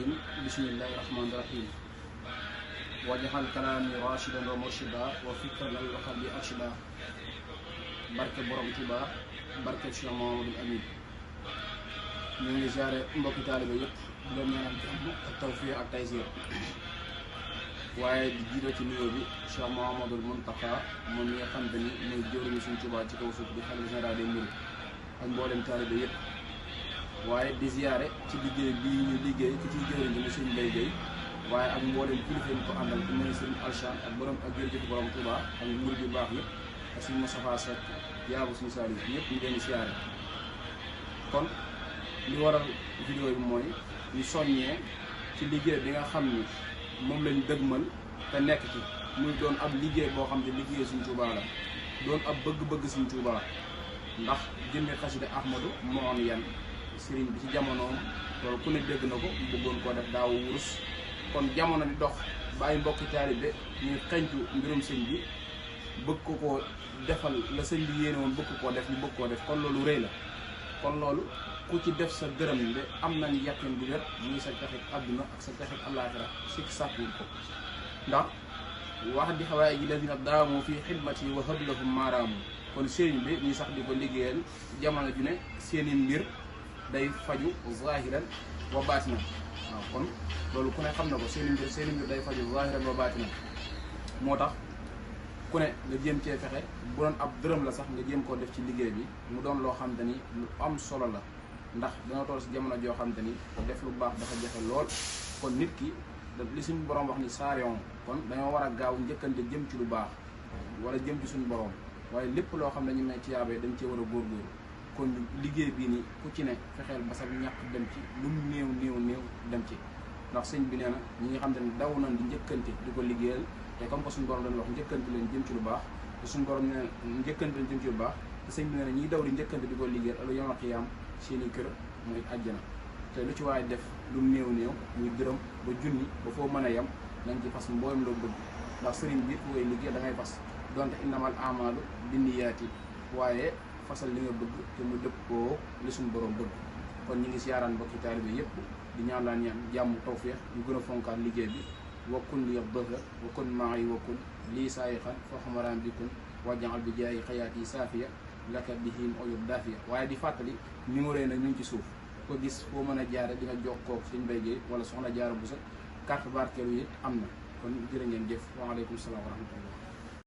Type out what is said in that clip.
الرجيم بسم الله الرحمن الرحيم وجعل كلامي راشدا ومرشدا وفكرا وقلبي أرشدا barke borom Tuuba barke Cheikh Mahamadul Amin ñu ngi ziare mbokki taalibe yëpp di leen ñaanal jàmm ak tawfiq ak taysiir waaye di jiite ci nuyoo bi Cheikh Mahamadul Muntaqa moom mi nga xam te ni mooy jëwriñu suñu Tuuba ci kaw suuf di xalifa général des mourides ak mboolem taalibe yëpp waaye di ziare ci liggéey bii ñu liggéey ci ciy jëwriñ bi Sëriñ Mbaye Gueye waaye ak mboolem kilifa yi ko àndal ku mel ni Sëriñ Alchan ak borom ak jërëjëf borom Tuuba ak murid yu baax yëpp ak suñu Moustapha Seck yaabu suñu saali ñëpp ñu leen siyaare kon li waral vidéo bi mooy ñu soññee ci liggéey bi nga xam ni moom lañ dëgmal te nekk ci muy doon ab liggéey boo xam ne liggéey suñu Tuuba la doon ab bëgg-bëgg suñu Tuuba ndax jëmmi xasida Ahmadou moo am yan sëriñ bi ci jamonoom loolu ku ne dégg na ko bëggoon koo def daaw wurus kon jamono di dox bàyyi mbokki taalibe ñuy xeñtu mbirum sëñ bi bëgg ko koo defal la sëñ bi yéene woon bëgg koo def ñu bëgg koo def kon loolu rëy la kon loolu ku ci def sa dërëm de am nañ yàqin bu wér muy sa texit àdduna ak sa texit àllaaxira si sàkkuwul ko ndax wax di xawaay ji lazina daamu fii xidmati wa hablahum maaraamu kon sëriñ bi ñuy sax di ko liggéeyal jamono ju ne seeni mbir day faju zahiran wa baatinan waaw kon loolu ku ne xam na ko seeni mbir day faju zahiran wa baatinan moo tax ku ne nga jéem cee fexe bu doon ab dërëm la sax nga jéem koo def ci liggéey bi mu doon loo xam te ni lu am solo la ndax dana toll si jamono joo xam te ni def lu baax dafa jafe lool kon nit ki li suñu borom wax ni saarion kon dañoo war a gaaw njëkkante jëm ci lu baax wala jëm ci suñu borom waaye lépp loo xam ne ñu ne ci yaabee dañ cee war a góorgóorlu kon liggéey bii ni ku ci ne fexeel ba sa ñàkk dem ci lu mu néew dem ci ndax sëñ bi nee na ñi nga xam te ne daw nañ di njëkkante di ko liggéeyal te comme que suñu borom dañ wax njëkkante leen jëm ci lu baax te suñu borom nee na njëkkante leen jëm ci lu baax te sëñ bi nee na ñiy daw di njëkkante di ko liggéeyal alu yawmal qiyaam seeni kër mooy àjjana te lu ci waaye def lu néew muy dërëm ba junni ba foo mën a yem nañ ci fas mboolem loo bëgg ndax sëriñ bi ku koy liggéey da ngay fas donte innamal a'maalu binniyaati waaye fasal li nga bëgg te mu dëppoo li suñu borom bëgg kon ñi ngi siyaaraan mbokki taalibe yëpp di ñaan laan ñaan jàmm tawfeex ñu gën a fonkaat liggéey bi wakkun li dëhra wakkun maa yi wakkun lii saayixan foo xamaraan bikun wàjjanal bi jaayi xayaat yi saafiya laka bihim oyub daafiya waaye di fàttali numéro yi nag ñu ngi ci suuf ko gis foo mën a jaare di nga jokkoo ak Sëriñ Mbaye Gueye wala soxna Jaara Buso carte barkeelu yi am na kon jërë ngeen jëf waaleykum salaam wa rahmatullah